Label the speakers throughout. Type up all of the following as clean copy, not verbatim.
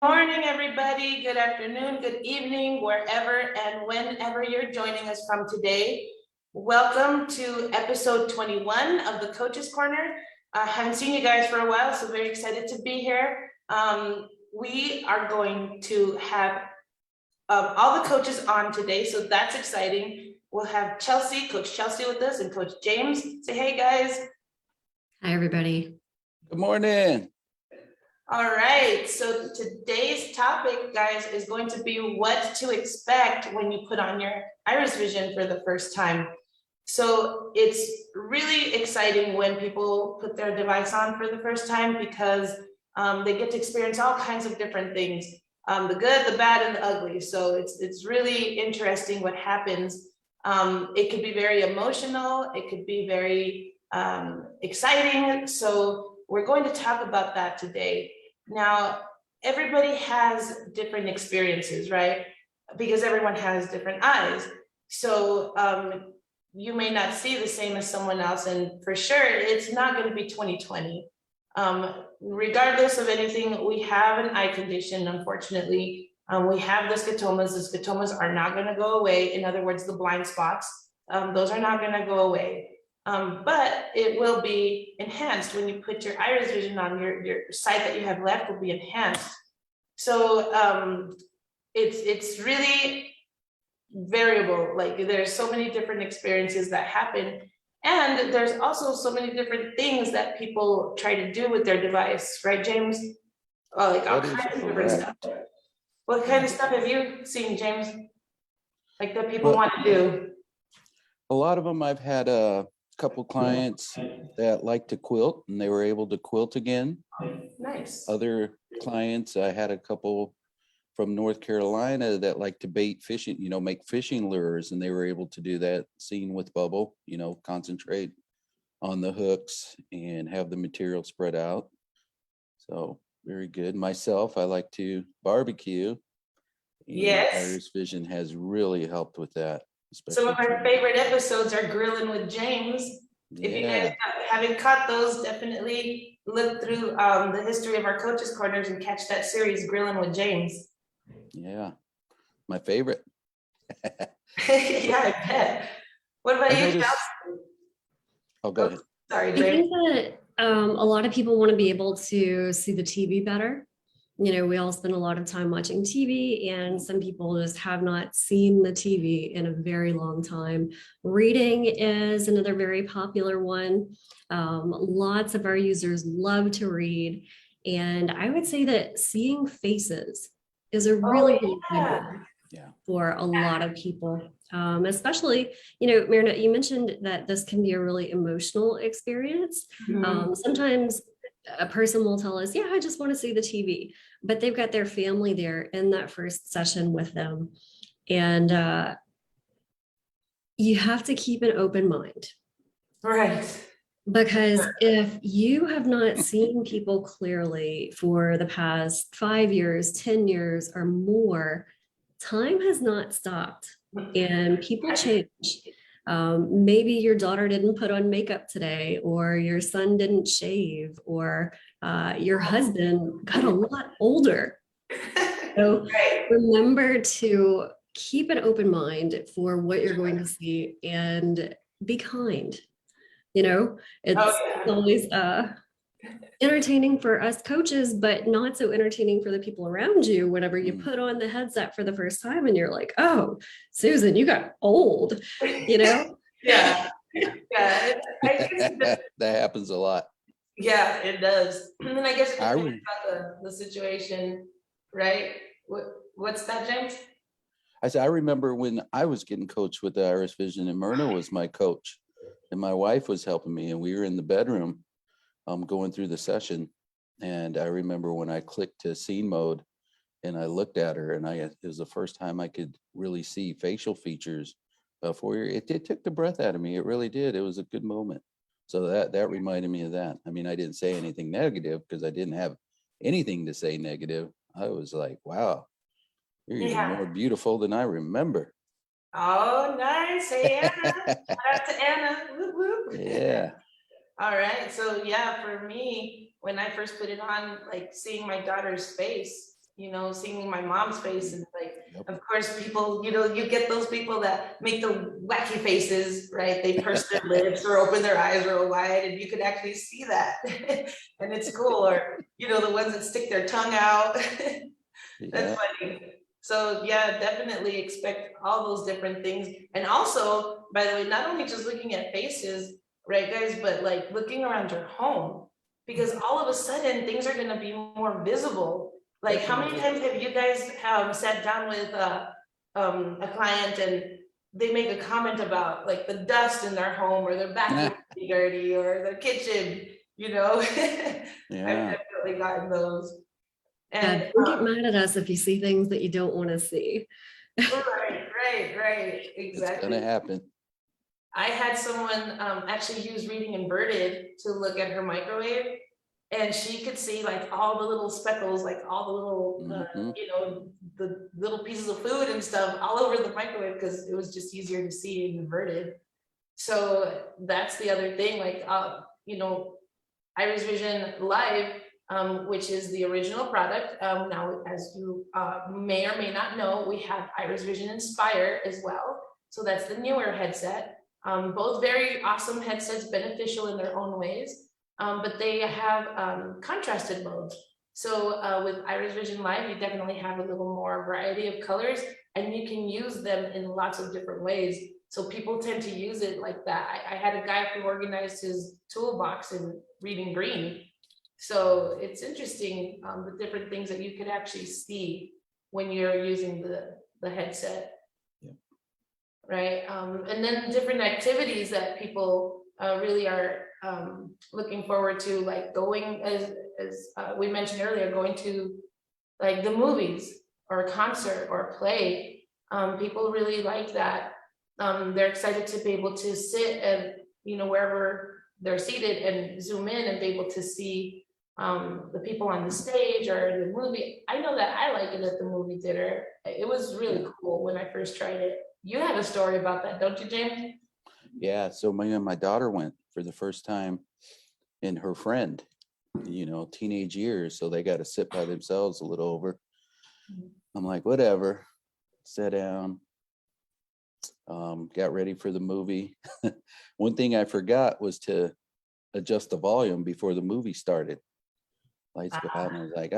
Speaker 1: Morning, everybody. Good afternoon, good evening, wherever and whenever you're joining us from today. Welcome to episode 21 of the Coaches Corner. I haven't seen you guys for a while, so very excited to be here. We are going to have all the coaches on today, so that's exciting. We'll have Chelsie, Coach Chelsie with us, and Coach James. Say hey, guys.
Speaker 2: Hi, everybody.
Speaker 3: Good morning.
Speaker 1: All right, so today's topic, guys, is going to be what to expect when you put on your IrisVision for the first time. So it's really exciting when people put their device on for the first time because they get to experience all kinds of different things, the good, the bad, and the ugly. So it's really interesting what happens. It could be very emotional. It could be very exciting. So we're going to talk about that today. Now, everybody has different experiences, right? Because everyone has different eyes. So you may not see the same as someone else, and for sure, it's not going to be 20/20. Regardless of anything, we have an eye condition, unfortunately. We have the scotomas. The scotomas are not going to go away. In other words, the blind spots, those are not going to go away. But it will be enhanced when you put your IrisVision on. Your sight that you have left will be enhanced. So it's really variable. Like there's so many different experiences that happen, and there's also so many different things that people try to do with their device, right, James? Like all kinds of different stuff. What kind of stuff have you seen, James? Like that people want to do?
Speaker 3: A lot of them, I've had a couple clients that like to quilt and they were able to quilt again.
Speaker 1: Nice.
Speaker 3: Other clients, I had a couple from North Carolina that like to bait fishing, make fishing lures, and they were able to do that, scene with bubble, concentrate on the hooks and have the material spread out. So very good. Myself, I like to barbecue.
Speaker 1: Yes.
Speaker 3: IrisVision has really helped with that.
Speaker 1: Some of our favorite episodes are Grilling with James. If you guys haven't caught those, definitely look through the history of our Coaches Corners and catch that series, Grilling with James.
Speaker 3: Yeah, my favorite.
Speaker 1: Yeah, I bet. What about you, Chelsie?
Speaker 3: Oh, go ahead.
Speaker 1: Sorry,
Speaker 2: James. I think that a lot of people want to be able to see the TV better. We all spend a lot of time watching TV, and some people just have not seen the TV in a very long time. Reading is another very popular one. Lots of our users love to read. And I would say that seeing faces is a really good one for a lot of people. Especially, Myrna, you mentioned that this can be a really emotional experience. Sometimes a person will tell us, I just want to see the TV, but they've got their family there in that first session with them. And you have to keep an open mind.
Speaker 1: Right.
Speaker 2: Because if you have not seen people clearly for the past 5 years, 10 years or more, time has not stopped and people change. Maybe your daughter didn't put on makeup today, or your son didn't shave, or your husband got a lot older. So remember to keep an open mind for what you're going to see and be kind. It's always entertaining for us coaches, but not so entertaining for the people around you whenever you put on the headset for the first time and you're like, oh, Susan, you got old,
Speaker 1: Yeah. Yeah.
Speaker 3: That happens a lot.
Speaker 1: Yeah, it does. And I guess it depends about the situation, right? What's that, James?
Speaker 3: I remember when I was getting coached with the IrisVision, and Myrna was my coach, and my wife was helping me, and we were in the bedroom going through the session. And I remember when I clicked to scene mode and I looked at her, and it was the first time I could really see facial features for her. It took the breath out of me. It really did. It was a good moment. So that reminded me of that. I mean, I didn't say anything negative because I didn't have anything to say negative. I was like, wow, you're even more beautiful than I remember.
Speaker 1: Oh, nice. Hey, Anna. Shout out to Anna. Whoop, whoop.
Speaker 3: Yeah.
Speaker 1: All right. So yeah, for me, when I first put it on, like seeing my daughter's face, seeing my mom's face and like,
Speaker 3: Yep.
Speaker 1: of course, people, you get those people that make the wacky faces, right? They purse their lips or open their eyes real wide, and you could actually see that. And it's cool. Or, the ones that stick their tongue out.
Speaker 3: Yeah.
Speaker 1: That's funny. So yeah, definitely expect all those different things. And also, by the way, not only just looking at faces, right, guys, but like looking around your home, because all of a sudden things are going to be more visible. Like, how many times have you guys sat down with a client and they make a comment about like the dust in their home or their bathroom being dirty or their kitchen, I've
Speaker 3: Yeah.
Speaker 1: definitely gotten those. And
Speaker 2: Don't get mad at us if you see things that you don't want to see.
Speaker 1: right,
Speaker 3: It's
Speaker 1: exactly.
Speaker 3: gonna happen.
Speaker 1: I had someone actually use Reading Inverted to look at her microwave, and she could see like all the little speckles, like all the little, the little pieces of food and stuff all over the microwave because it was just easier to see in inverted. So that's the other thing, like, Irisvision Live, which is the original product. Now, as you may or may not know, we have Irisvision Inspire as well. So that's the newer headset. Both very awesome headsets, beneficial in their own ways, but they have contrasted modes. So with Irisvision Live, you definitely have a little more variety of colors, and you can use them in lots of different ways. So people tend to use it like that. I had a guy who organized his toolbox in Reading Green. So it's interesting, the different things that you could actually see when you're using the headset.
Speaker 3: Yeah.
Speaker 1: Right. And then different activities that people really are looking forward to, like going, as we mentioned earlier, going to like the movies or a concert or a play. People really like that. They're excited to be able to sit and, wherever they're seated and zoom in and be able to see the people on the stage or the movie. I know that I like it at the movie theater. It was really cool when I first tried it. You had a story about that, don't you, James?
Speaker 3: Yeah. So my daughter went for the first time, and her friend, teenage years. So they got to sit by themselves a little over. I'm like, whatever, sat down, got ready for the movie. One thing I forgot was to adjust the volume before the movie started. Lights go out, and I was like,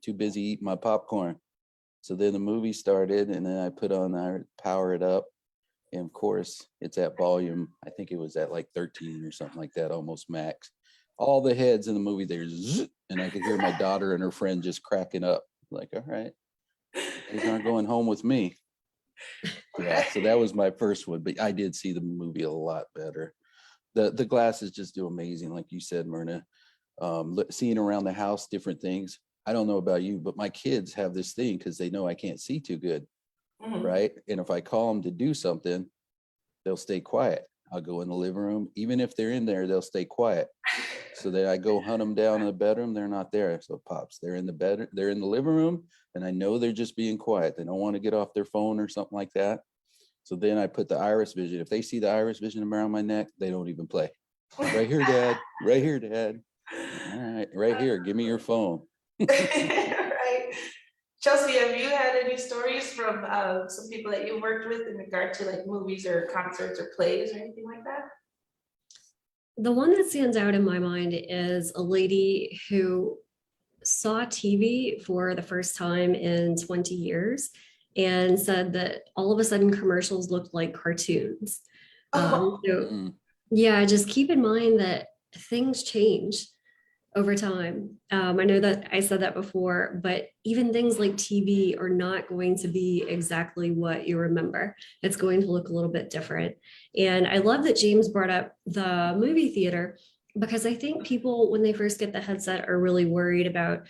Speaker 3: too busy eating my popcorn. So then the movie started, and then I put on, I power it up. And of course, it's at volume. I think it was at like 13 or something like that, almost max. All the heads in the movie, there's, and I could hear my daughter and her friend just cracking up. Like, all right, these aren't going home with me. Yeah, so that was my first one, but I did see the movie a lot better. The glasses just do amazing, like you said, Myrna. Seeing around the house, different things. I don't know about you, but my kids have this thing because they know I can't see too good, right? And if I call them to do something, they'll stay quiet. I'll go in the living room. Even if they're in there, they'll stay quiet. So then I go hunt them down in the bedroom. They're not there. So pops, they're in the bed, they're in the living room, and I know they're just being quiet. They don't want to get off their phone or something like that. So then I put the Irisvision. If they see the Irisvision around my neck, they don't even play. Right here, Dad. Right here, Dad. All right, right here. Give me your phone.
Speaker 1: Right. Chelsie, have you had any stories from some people that you worked with in regard to like movies or concerts or plays or anything like that?
Speaker 2: The one that stands out in my mind is a lady who saw TV for the first time in 20 years and said that all of a sudden commercials looked like cartoons. Yeah, just keep in mind that things change over time. I know that I said that before, but even things like TV are not going to be exactly what you remember. It's going to look a little bit different. And I love that James brought up the movie theater, because I think people, when they first get the headset, are really worried about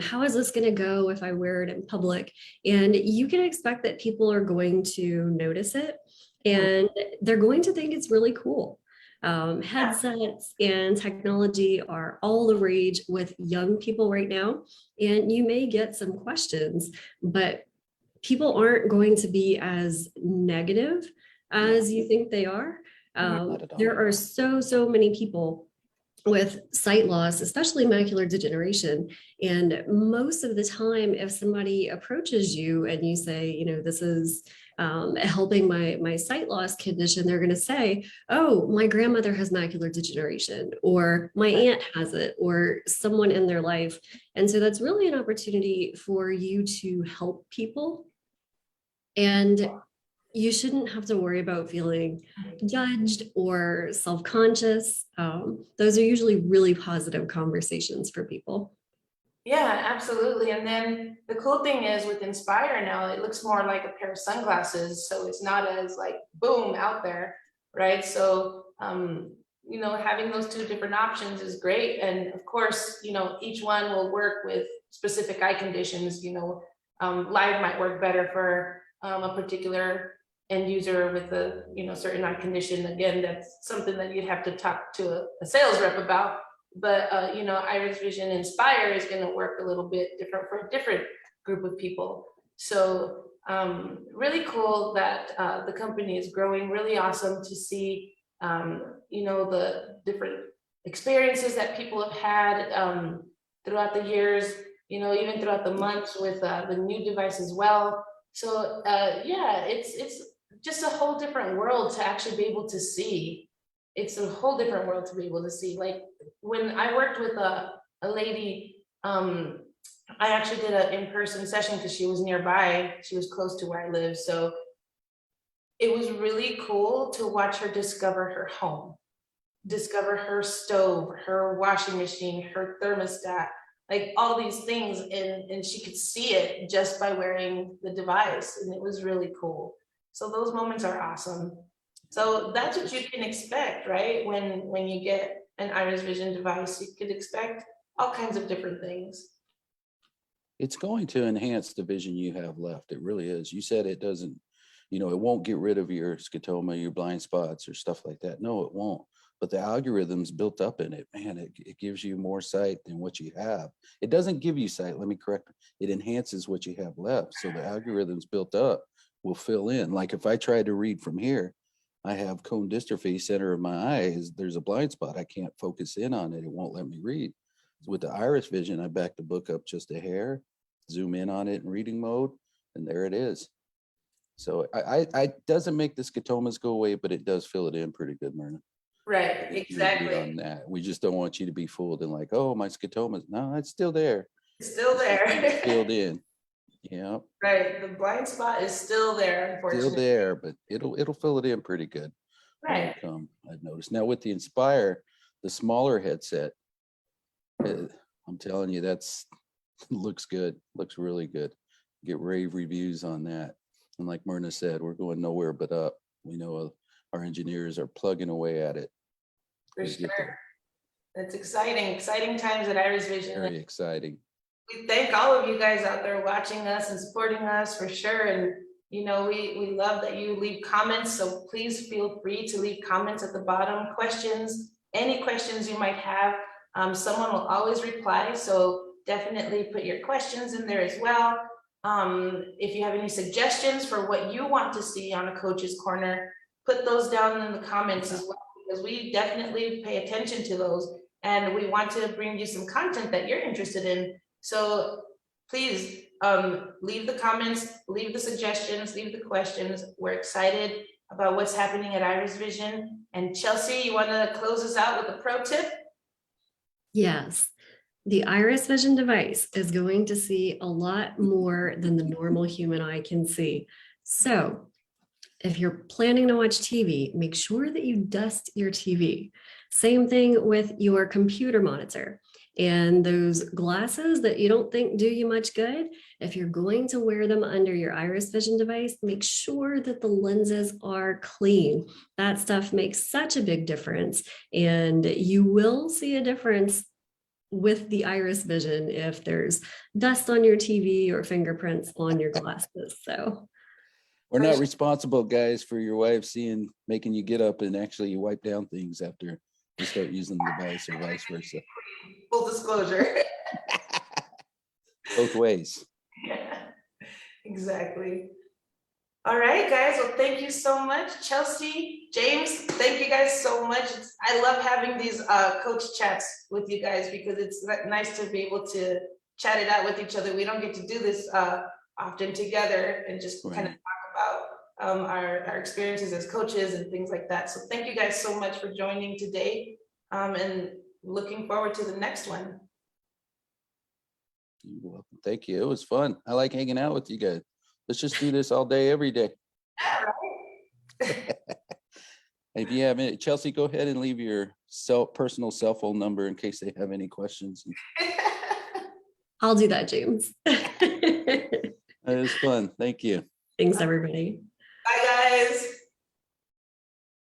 Speaker 2: how is this going to go if I wear it in public? And you can expect that people are going to notice it, and they're going to think it's really cool. Headsets and technology are all the rage with young people right now, and you may get some questions, but people aren't going to be as negative as you think they are. There are so many people with sight loss, especially macular degeneration. And most of the time, if somebody approaches you and you say, you know, this is helping my sight loss condition, they're going to say, oh, my grandmother has macular degeneration, or my aunt has it, or someone in their life. And so that's really an opportunity for you to help people. And you shouldn't have to worry about feeling judged or self-conscious. Those are usually really positive conversations for people.
Speaker 1: Yeah, absolutely. And then the cool thing is with Inspire now, it looks more like a pair of sunglasses. So it's not as like boom out there, right? So, you know, having those two different options is great. And of course, you know, each one will work with specific eye conditions. You know, live might work better for a particular end user with a, you know, certain eye condition. Again, that's something that you'd have to talk to a sales rep about. But you know, IrisVision Inspire is going to work a little bit different for a different group of people. So really cool that the company is growing. Really awesome to see, you know, the different experiences that people have had throughout the years. You know, even throughout the months with the new device as well. So yeah, it's just a whole different world to actually be able to see. It's a whole different world to be able to see. Like when I worked with a lady, I actually did an in-person session because she was nearby. She was close to where I live. So it was really cool to watch her discover her home, discover her stove, her washing machine, her thermostat, like all these things. And she could see it just by wearing the device. And it was really cool. So those moments are awesome. So that's what you can expect, right? When you get an IrisVision device, you could expect all kinds of different things.
Speaker 3: It's going to enhance the vision you have left. It really is. You said it doesn't, you know, it won't get rid of your scotoma, your blind spots or stuff like that. No, it won't. But the algorithm's built up in it, man, it gives you more sight than what you have. It doesn't give you sight, let me correct. It enhances what you have left. So the algorithm's built up will fill in. Like if I try to read from here, I have cone dystrophy, center of my eye there's a blind spot. I can't focus in on it. It won't let me read. So with the IrisVision, I back the book up just a hair, zoom in on it in reading mode, and there it is. So I doesn't make the scotomas go away, but it does fill it in pretty good, Myrna.
Speaker 1: Right,
Speaker 3: You agree
Speaker 1: exactly.
Speaker 3: on that. We just don't want you to be fooled and like, oh, my scotomas. No, it's still there.
Speaker 1: It's still
Speaker 3: It's just being
Speaker 1: there.
Speaker 3: filled in. Yeah.
Speaker 1: Right, the blind spot is still there,
Speaker 3: Still
Speaker 1: unfortunately.
Speaker 3: there, but it'll fill it in pretty good.
Speaker 1: Right.
Speaker 3: I've noticed. Now with the Inspire, the smaller headset, I'm telling you, that's looks good. Looks really good. Get rave reviews on that. And like Myrna said, we're going nowhere but up. We know our engineers are plugging away at it.
Speaker 1: For
Speaker 3: We get
Speaker 1: sure.
Speaker 3: there.
Speaker 1: That's exciting times at IrisVision.
Speaker 3: Very exciting.
Speaker 1: We thank all of you guys out there watching us and supporting us for sure. And you know, we love that you leave comments. So please feel free to leave comments at the bottom. Questions, any questions you might have. Someone will always reply. So definitely put your questions in there as well. If you have any suggestions for what you want to see on a coach's corner, put those down in the comments as well, because we definitely pay attention to those and we want to bring you some content that you're interested in. So please leave the comments, leave the suggestions, leave the questions. We're excited about what's happening at IrisVision. And Chelsie, you want to close us out with a pro tip?
Speaker 2: Yes. The IrisVision device is going to see a lot more than the normal human eye can see. So if you're planning to watch TV, make sure that you dust your TV. Same thing with your computer monitor and those glasses that you don't think do you much good. If you're going to wear them under your IrisVision device, make sure that the lenses are clean. That stuff makes such a big difference, and you will see a difference with the IrisVision if there's dust on your TV or fingerprints on your glasses. So
Speaker 3: we're not responsible, guys, for your wife making you get up and actually you wipe down things after you start using the device or vice versa.
Speaker 1: Full disclosure.
Speaker 3: Both ways.
Speaker 1: Yeah, exactly. All right, guys. Well, thank you so much. Chelsea, James, thank you guys so much. I love having these coach chats with you guys because it's nice to be able to chat it out with each other. We don't get to do this often together and just kind of
Speaker 3: Right.
Speaker 1: talk about our experiences as coaches and things like that. So thank you guys so much for joining today, and looking forward to the next one.
Speaker 3: You're welcome. Thank you. It was fun. I like hanging out with you guys. Let's just do this all day, every day.
Speaker 1: All right.
Speaker 3: If you have any, Chelsea, go ahead and leave your personal cell phone number in case they have any questions.
Speaker 2: I'll do that, James.
Speaker 3: It was fun. Thank you.
Speaker 2: Thanks, everybody.